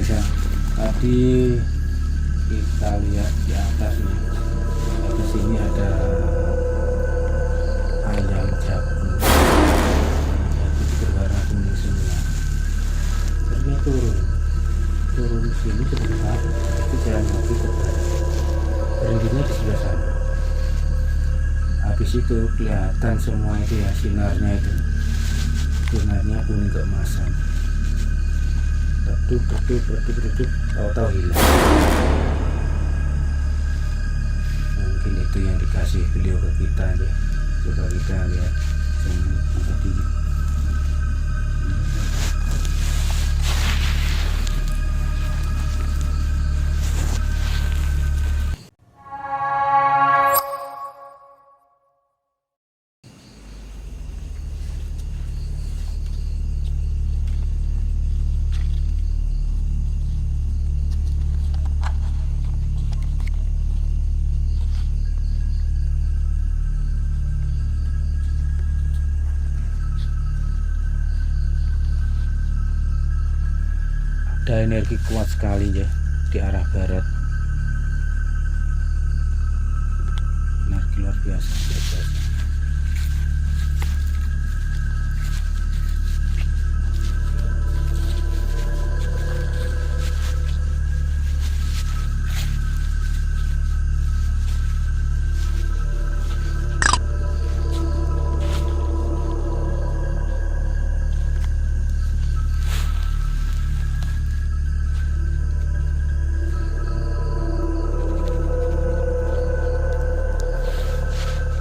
pemirsa, tadi kita lihat di atas nih, di sini ada ayam jago, itu berwarna kuning semua. Terus dia turun sini sebentar, itu jalan lagi ke barat, berhentinya di sebelah sana. Habis itu kelihatan semua itu ya, sinarnya kuning keemasan. Redup, tahu-tahu hilang. Mungkin itu yang dikasih beliau ke kita aja. Coba kita lihat semua tadi. Ada energi kuat sekali ya di arah barat, energi luar biasa.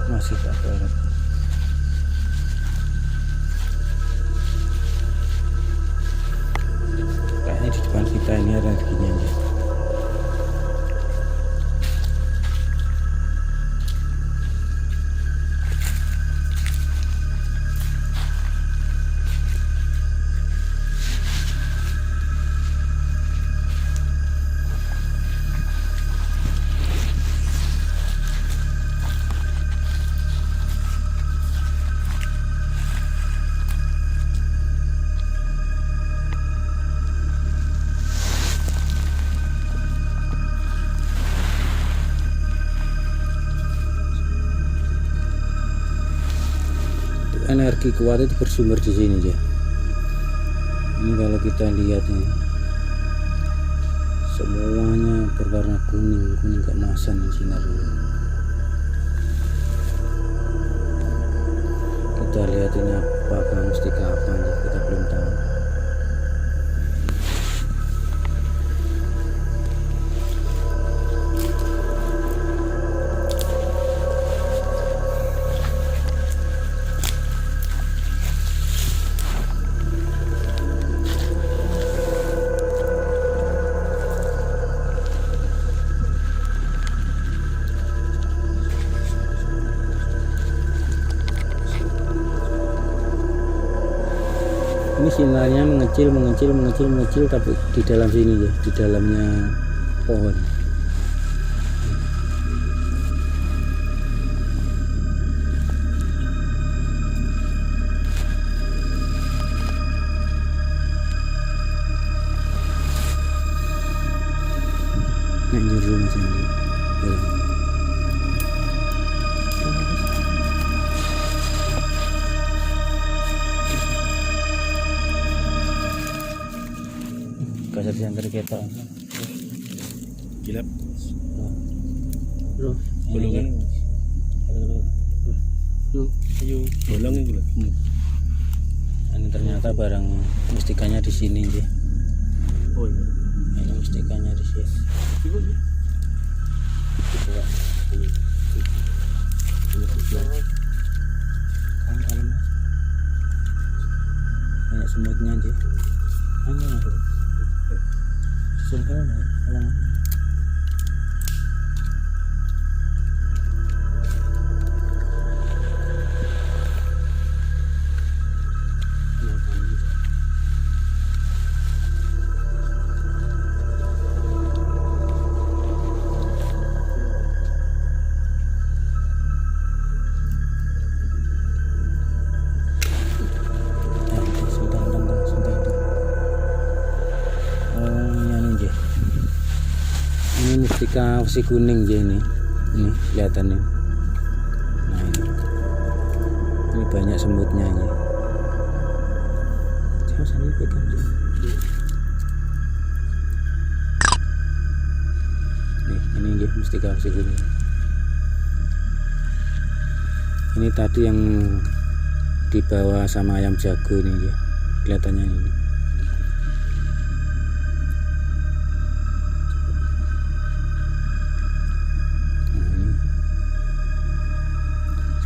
Masih ke barat. Kayaknya di depan kita ini ada energinya ya. Energi kuat itu bersumber di sini ya. Ini kalau kita lihat ini, semuanya berwarna kuning keemasan sinarnya. Kita lihat ini apakah mustika apa nih, kita belum tahu. Ini sinarnya mengecil tapi di dalam sini ya, di dalamnya pohon. Nah, nyuruh Mas Andi. Kasar diantar kita Gilap. bro, Bolongan. Ayo, bolong itu loh. Ini ternyata barang mustikanya di sini ya. Oh iya. Ini mustikanya di sini. Coba. Coba. Kalem. Banyak semutnya aja. Ini apa? Sumpah orang. mustika besi kuning ya ini kelihatan nih. Nah ini banyak semutnya ya. Ini pegang nih, ini dia mustika besi kuning. Ini tadi yang dibawa sama ayam jago nih ya, kelihatannya ini.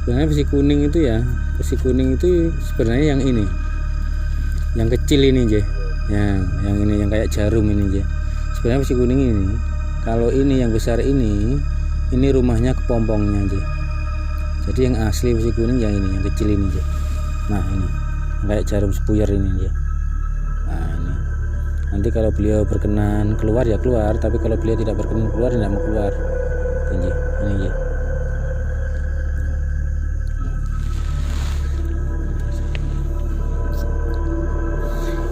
Sebenarnya besi kuning itu ya, besi kuning itu sebenarnya yang ini, yang kecil ini aja, yang ini yang kayak jarum ini aja. Sebenarnya besi kuning ini, kalau ini yang besar ini rumahnya kepompongnya aja. Jadi yang asli besi kuning yang ini, yang kecil ini aja. Nah ini, yang kayak jarum sepuyer ini aja. Nah ini, nanti kalau beliau berkenan keluar ya keluar, tapi kalau beliau tidak berkenan keluar tidak mau keluar. Ini aja.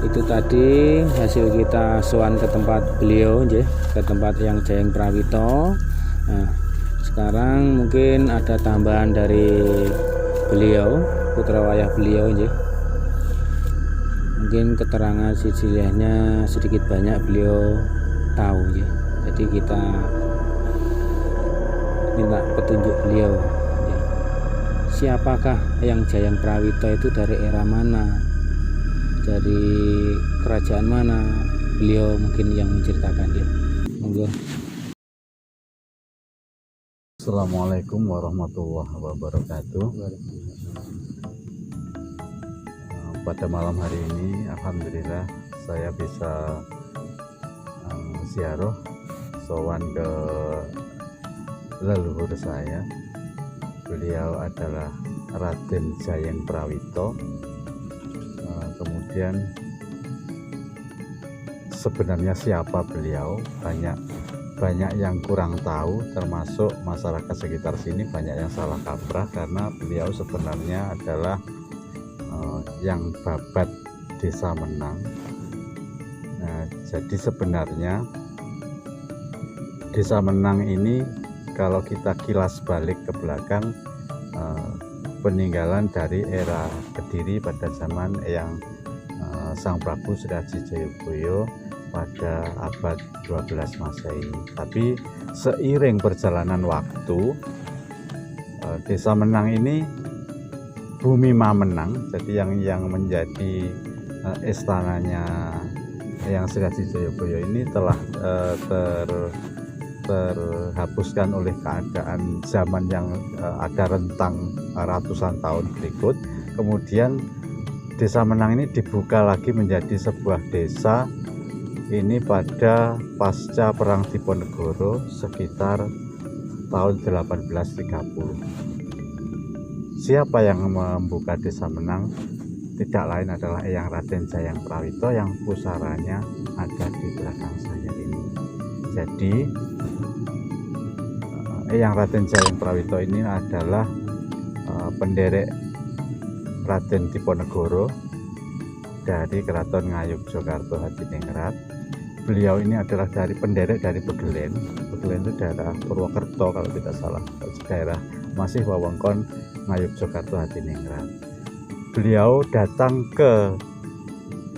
Itu tadi hasil kita sowan ke tempat beliau ke tempat yang Jayeng Prawito. Nah, sekarang mungkin ada tambahan dari beliau, putra wayah beliau mungkin keterangan sejilahnya sedikit banyak beliau tahu jadi kita minta petunjuk beliau siapakah yang Jayeng Prawito itu, dari era mana, dari kerajaan mana, beliau mungkin yang menceritakan monggo. Assalamualaikum warahmatullahi wabarakatuh. Pada malam hari ini alhamdulillah saya bisa ziarah sowan ke leluhur saya. Beliau adalah Raden Jayeng Prawito. Kemudian sebenarnya siapa beliau, banyak yang kurang tahu, termasuk masyarakat sekitar sini banyak yang salah kaprah karena beliau sebenarnya adalah yang babat Desa Menang. Nah, jadi sebenarnya Desa Menang ini kalau kita kilas balik ke belakang, peninggalan dari era Kediri pada zaman yang Sang Prabu Seraji Jayabaya pada abad 12 Masehi. Tapi seiring perjalanan waktu, Desa Menang ini bumi Mamenang, jadi yang menjadi istananya yang Seraji Jayabaya ini telah terhapuskan oleh keadaan zaman yang ada rentang ratusan tahun berikut. Kemudian Desa Menang ini dibuka lagi menjadi sebuah desa ini pada pasca Perang Diponegoro sekitar tahun 1830. Siapa yang membuka Desa Menang? Tidak lain adalah Eyang Raden Jayeng Prawito yang pusaranya ada di belakang saya ini. Jadi Eyang Raden Jayeng Prawito ini adalah penderek Raden Diponegoro dari Keraton Ngayogyakarta Hadiningrat. Beliau ini adalah dari penderek dari Begelen. Begelen itu daerah Purwokerto kalau tidak salah, daerah masih wewengkon Ngayogyakarta Hadiningrat. Beliau datang ke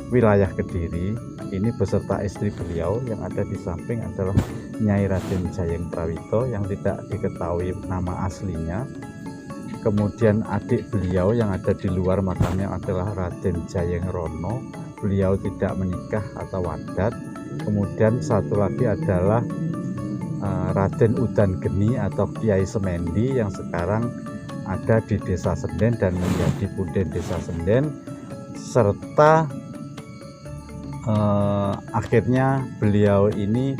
wilayah Kediri ini beserta istri beliau, yang ada di samping adalah Nyai Raden Jayeng Prawito yang tidak diketahui nama aslinya. Kemudian adik beliau yang ada di luar makamnya adalah Raden Jayeng Rono. Beliau tidak menikah atau wadat. Kemudian satu lagi adalah Raden Udan Geni atau Kiai Semendi yang sekarang ada di Desa Senden dan menjadi Punden Desa Senden. Serta akhirnya beliau ini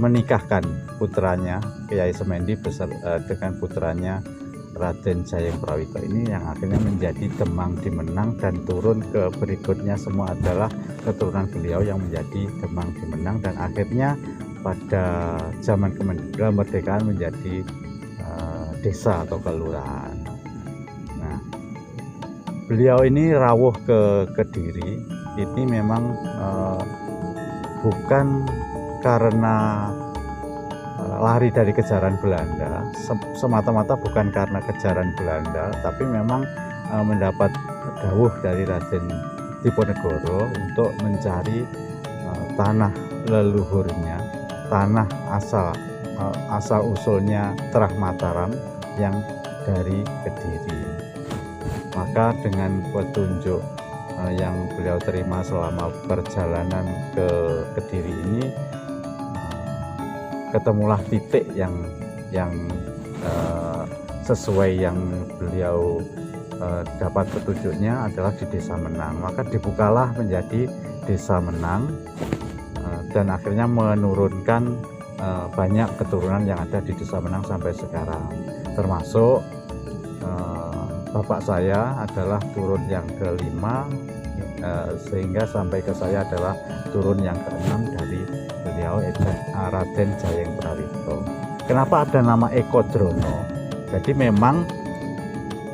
menikahkan putranya Kiai Semendi dengan putranya Raden Jayeng Prawito ini, yang akhirnya menjadi Demang Dimenang, dan turun ke berikutnya semua adalah keturunan beliau yang menjadi Demang Dimenang, dan akhirnya pada zaman kemerdekaan menjadi desa atau kelurahan. Nah, beliau ini rawuh ke Kediri ini memang bukan karena lari dari kejaran Belanda, semata-mata bukan karena kejaran Belanda, tapi memang mendapat dawuh dari Raden Diponegoro untuk mencari tanah leluhurnya, tanah asal usulnya Terah Mataram yang dari Kediri. Maka dengan petunjuk yang beliau terima selama perjalanan ke Kediri ini, ketemulah titik yang sesuai yang beliau dapat petunjuknya adalah di Desa Menang. Maka dibukalah menjadi Desa Menang dan akhirnya menurunkan banyak keturunan yang ada di Desa Menang sampai sekarang, termasuk bapak saya adalah turun yang kelima, sehingga sampai ke saya adalah turun yang keenam dari beliau, Raden Jayeng Prawito. Kenapa ada nama Ekodrono? Jadi memang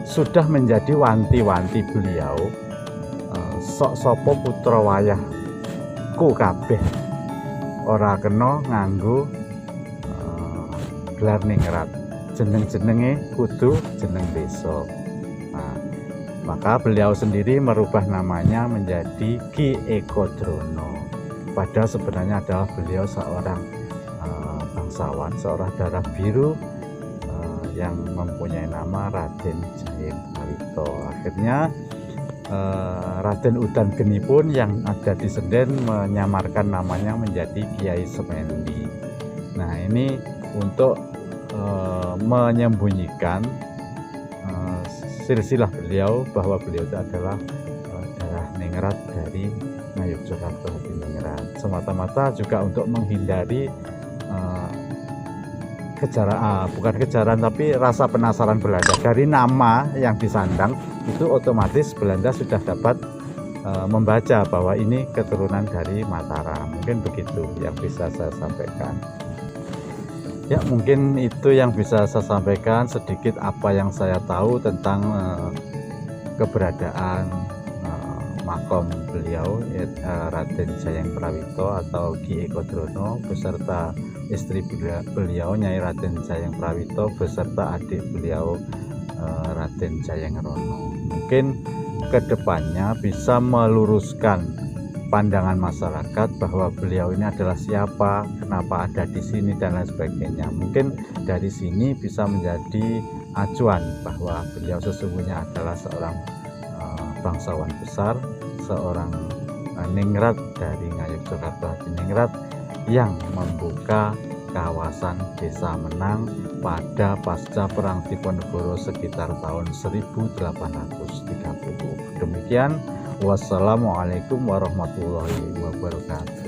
sudah menjadi wanti-wanti beliau, sok sopo putra wayah ku kabeh ora kena nganggo gelar ningrat, jeneng-jenenge kudu jeneng desa. Maka beliau sendiri merubah namanya menjadi Ki Ekodrono. Padahal sebenarnya adalah beliau seorang bangsawan, seorang darah biru yang mempunyai nama Raden Jayeng Prawito. Akhirnya Raden Udan Geni pun yang ada di Senden menyamarkan namanya menjadi Kiai Semendi. Nah, ini untuk menyembunyikan silsilah beliau bahwa beliau itu adalah darah ningrat dari Ngayogyakarta Hadiningrat. Semata-mata juga untuk menghindari bukan kejaran tapi rasa penasaran Belanda. Dari nama yang disandang itu otomatis Belanda sudah dapat membaca bahwa ini keturunan dari Mataram. Mungkin begitu yang bisa saya sampaikan. Ya, mungkin itu yang bisa saya sampaikan, sedikit apa yang saya tahu tentang keberadaan makom beliau, Raden Jayeng Prawito atau Ki Ekodrono beserta istri beliau Nyai Raden Jayeng Prawito beserta adik beliau Raden Jayeng Rono. Mungkin kedepannya bisa meluruskan pandangan masyarakat bahwa beliau ini adalah siapa, kenapa ada di sini dan lain sebagainya. Mungkin dari sini bisa menjadi acuan bahwa beliau sesungguhnya adalah seorang bangsawan besar, seorang ningrat dari Ngayogyakarta Hadiningrat yang membuka kawasan Desa Menang pada pasca Perang Diponegoro sekitar tahun 1830. Demikian. Wassalamualaikum warahmatullahi wabarakatuh.